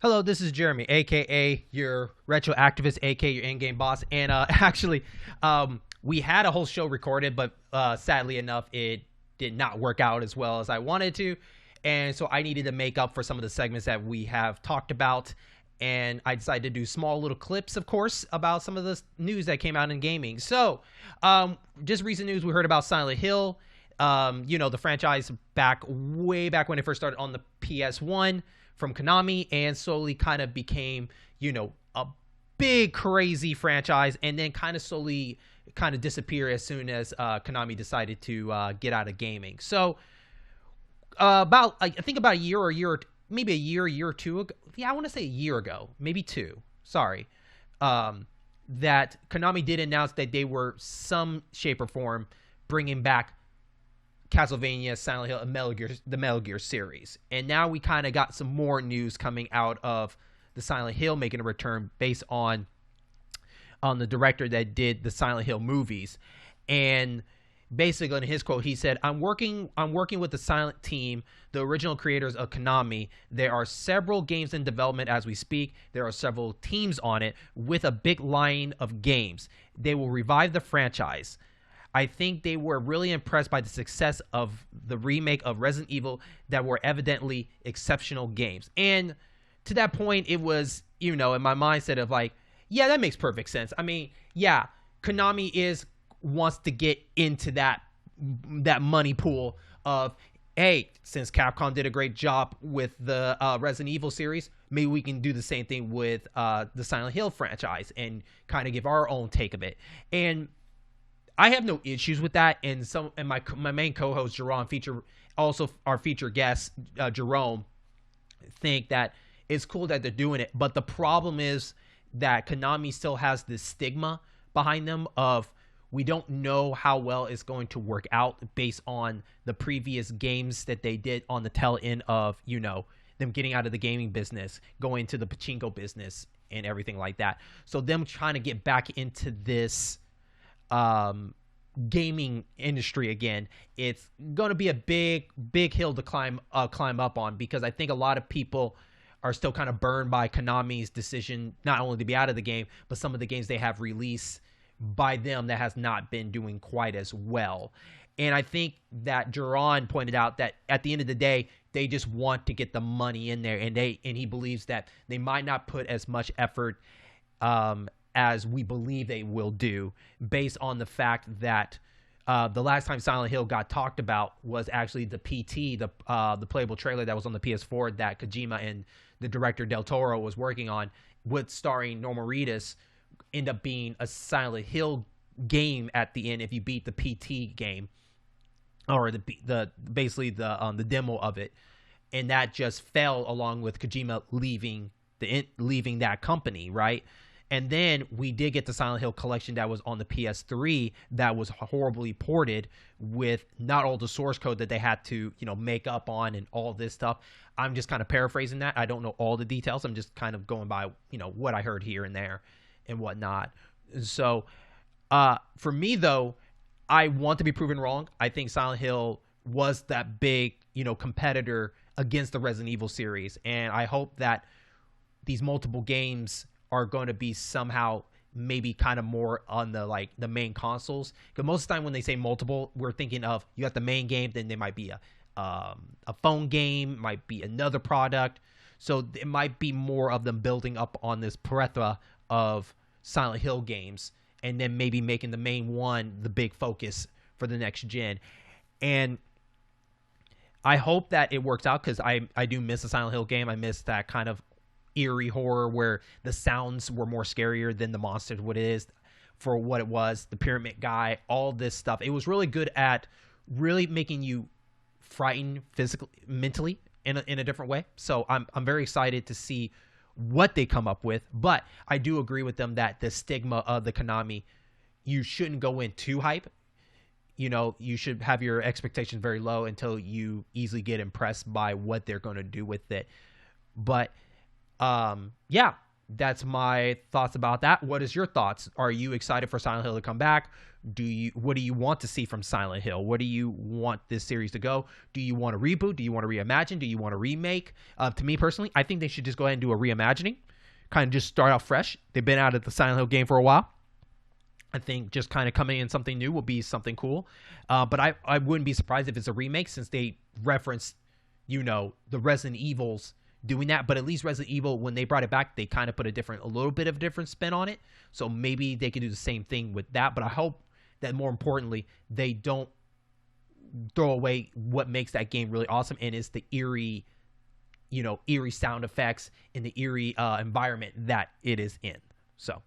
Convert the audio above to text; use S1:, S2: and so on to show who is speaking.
S1: Hello, this is Jeremy, aka your retro activist, aka your in-game boss. And actually, we had a whole show recorded, but sadly enough, it did not work out as well as I wanted to. And so I needed to make up for some of the segments that we have talked about. And I decided to do small little clips, of course, about some of the news that came out in gaming. So, just recent news, we heard about Silent Hill. The franchise way back when it first started on the PS1 from Konami, and slowly kind of became, a big crazy franchise, and then kind of slowly kind of disappear as soon as Konami decided to get out of gaming. So I think about maybe a year or two ago. Yeah, I want to say a year ago, maybe two. Sorry. That Konami did announce that they were some shape or form bringing back Castlevania, Silent Hill, and the Metal Gear series. And now we kind of got some more news coming out of the Silent Hill making a return based on the director that did the Silent Hill movies. And basically in his quote, he said, I'm working with the Silent team, the original creators of Konami. There are several games in development as we speak. There are several teams on it with a big line of games. They will revive the franchise. I think they were really impressed by the success of the remake of Resident Evil that were evidently exceptional games. And to that point, it was, in my mindset of like, yeah, that makes perfect sense. I mean, yeah, Konami wants to get into that money pool of, hey, since Capcom did a great job with the Resident Evil series, maybe we can do the same thing with the Silent Hill franchise and kind of give our own take of it. And I have no issues with that, and my main co-host Jerome, also our featured guest Jerome, think that it's cool that they're doing it. But the problem is that Konami still has this stigma behind them of, we don't know how well it's going to work out based on the previous games that they did on the tail end of them getting out of the gaming business, going to the pachinko business and everything like that. So them trying to get back into this gaming industry again, it's going to be a big hill to climb up on, because I think a lot of people are still kind of burned by Konami's decision not only to be out of the game, but some of the games they have released by them that has not been doing quite as well. And I think that Duran pointed out that at the end of the day, they just want to get the money in there, and he believes that they might not put as much effort as we believe they will do, based on the fact that the last time Silent Hill got talked about was actually the PT, the playable trailer that was on the PS4 that Kojima and the director Del Toro was working on, with starring Norman Reedus, end up being a Silent Hill game at the end if you beat the PT game, or basically the demo of it, and that just fell along with Kojima leaving that company, right? And then we did get the Silent Hill collection that was on the PS3 that was horribly ported with not all the source code that they had to, make up on and all this stuff. I'm just kind of paraphrasing that. I don't know all the details. I'm just kind of going by, what I heard here and there and whatnot. So for me, though, I want to be proven wrong. I think Silent Hill was that big, competitor against the Resident Evil series. And I hope that these multiple games are going to be somehow maybe kind of more on the main consoles, because most of the time when they say multiple, we're thinking of, you got the main game, then there might be a phone game, might be another product. So it might be more of them building up on this plethora of Silent Hill games, and then maybe making the main one the big focus for the next gen. And I hope that it works out, because I do miss a Silent Hill game. I miss that kind of eerie horror where the sounds were more scarier than the monsters, what it is for what it was, the pyramid guy, all this stuff. It was really good at really making you frightened physically, mentally in a different way. So I'm very excited to see what they come up with. But I do agree with them that the stigma of the Konami, you shouldn't go in too hype. You should have your expectations very low until you easily get impressed by what they're going to do with it. But yeah, that's my thoughts about that. What is your thoughts? Are you excited for Silent Hill to come back? What do you want to see from Silent Hill? What do you want this series to go? Do you want a reboot? Do you want to reimagine? Do you want a remake? To me personally, I think they should just go ahead and do a reimagining, kind of just start out fresh. They've been out of the Silent Hill game for a while. I think just kind of coming in something new will be something cool. But I wouldn't be surprised if it's a remake, since they referenced, the Resident Evils doing that. But at least Resident Evil, when they brought it back, they kind of put a little bit of a different spin on it. So maybe they could do the same thing with that. But I hope that, more importantly, they don't throw away what makes that game really awesome, and it's the eerie sound effects and the eerie environment that it is in. So